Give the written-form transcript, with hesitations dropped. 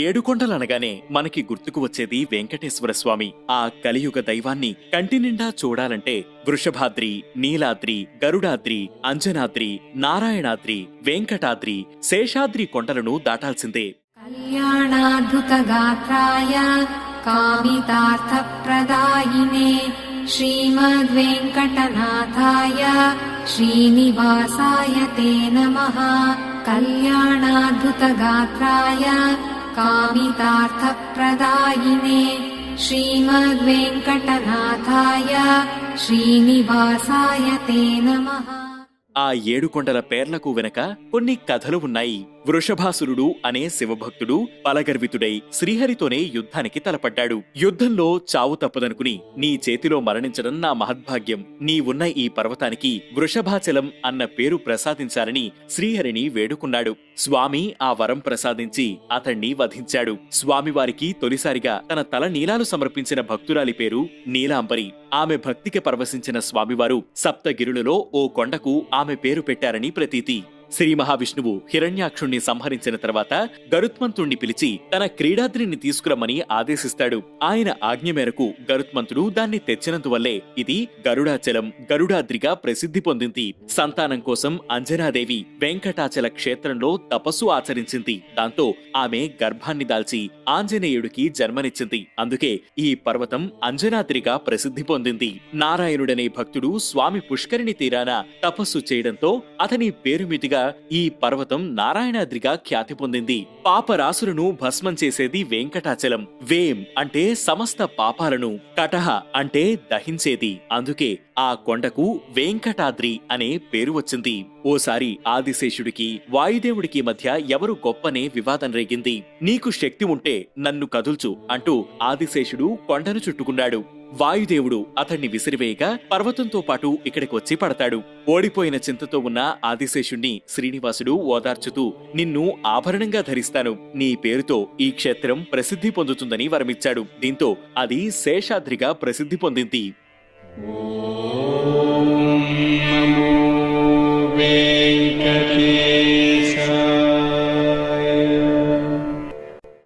ఏడుకొండలనగానే మనకి గుర్తుకు వచ్చేది వెంకటేశ్వర స్వామి. ఆ కలియుగ దైవాన్ని కంటినిండా చూడాలంటే వృషభాద్రి, నీలాద్రి, గరుడాద్రి, అంజనాద్రి, నారాయణాద్రి, వెంకటాద్రి, శేషాద్రి కొండలను దాటాల్సిందే. కళ్యాణాద్భుతగాత్రాయ కామితార్థప్రదాయినే శ్రీమద్వేంకటనాథాయ శ్రీనివాసాయ తే నమః. కళ్యాణాద్భుతగాత్రాయ కామితార్థప్రదాయినే శ్రీమద్వేంకటనాథాయ శ్రీనివాసాయ తే నమః. ఆ ఏడుకొండల పేర్లకు వెనక కొన్ని కథలు ఉన్నాయి. వృషభాసురుడు అనే శివభక్తుడు పలగర్వితుడై శ్రీహరితోనే యుద్ధానికి తలపడ్డాడు. యుద్ధంలో చావు తప్పదనుకుని నీ చేతిలో మరణించడం నా మహద్భాగ్యం, నీవున్న ఈ పర్వతానికి వృషభాచలం అన్న పేరు ప్రసాదించాలని శ్రీహరిని వేడుకున్నాడు. స్వామి ఆ వరం ప్రసాదించి అతణ్ణి వధించాడు. స్వామివారికి తొలిసారిగా తన తల నీలాలు సమర్పించిన భక్తురాలి పేరు నీలాంబరి. ఆమె భక్తికి పరవశించిన స్వామివారు సప్తగిరులలో ఓ కొండకు ఆమె పేరు పెట్టారని ప్రతీతి. శ్రీ మహావిష్ణువు హిరణ్యాక్షుణ్ణి సంహరించిన తర్వాత గరుత్మంతుణ్ణి పిలిచి తన క్రీడాద్రిని తీసుకురమ్మని ఆదేశిస్తాడు. ఆయన ఆజ్ఞ మేరకు గరుత్మంతుడు దాన్ని తెచ్చినందువల్లే ఇది గరుడాచలం, గరుడాద్రిగా ప్రసిద్ధి పొందింది. సంతానం కోసం అంజనాదేవి వెంకటాచల క్షేత్రంలో తపస్సు ఆచరించింది. దాంతో ఆమె గర్భాన్ని దాల్చి ఆంజనేయుడికి జన్మనిచ్చింది. అందుకే ఈ పర్వతం అంజనాద్రిగా ప్రసిద్ధి పొందింది. నారాయణుడనే భక్తుడు స్వామి పుష్కరిణి తీరాన తపస్సు చేయడంతో అతని పేరు మీదుగా ఈ పర్వతం నారాయణాద్రిగా ఖ్యాతి పొందింది. పాపరాసులను భస్మం చేసేది వెంకటాచలం. వేం అంటే సమస్త పాపాలను, కటహ అంటే దహించేది. అందుకే ఆ కొండకు వెంకటాద్రి అనే పేరు వచ్చింది. ఓసారి ఆదిశేషుడికి వాయుదేవుడికి మధ్య ఎవరు గొప్పనే వివాదం రేగింది. నీకు శక్తి ఉంటే నన్ను కదుల్చు అంటూ ఆదిశేషుడు కొండను చుట్టుకున్నాడు. వాయుదేవుడు అతణ్ణి విసిరివేయగా పర్వతంతో పాటు ఇక్కడికి వచ్చి పడతాడు. ఓడిపోయిన చింతతో ఉన్న ఆదిశేషుణ్ణి శ్రీనివాసుడు ఓదార్చుతూ నిన్ను ఆభరణంగా ధరిస్తాను, నీ పేరుతో ఈ క్షేత్రం ప్రసిద్ధి పొందుతుందని వరమిచ్చాడు. దీంతో అది శేషాద్రిగా ప్రసిద్ధి పొందింది. ఓం నమో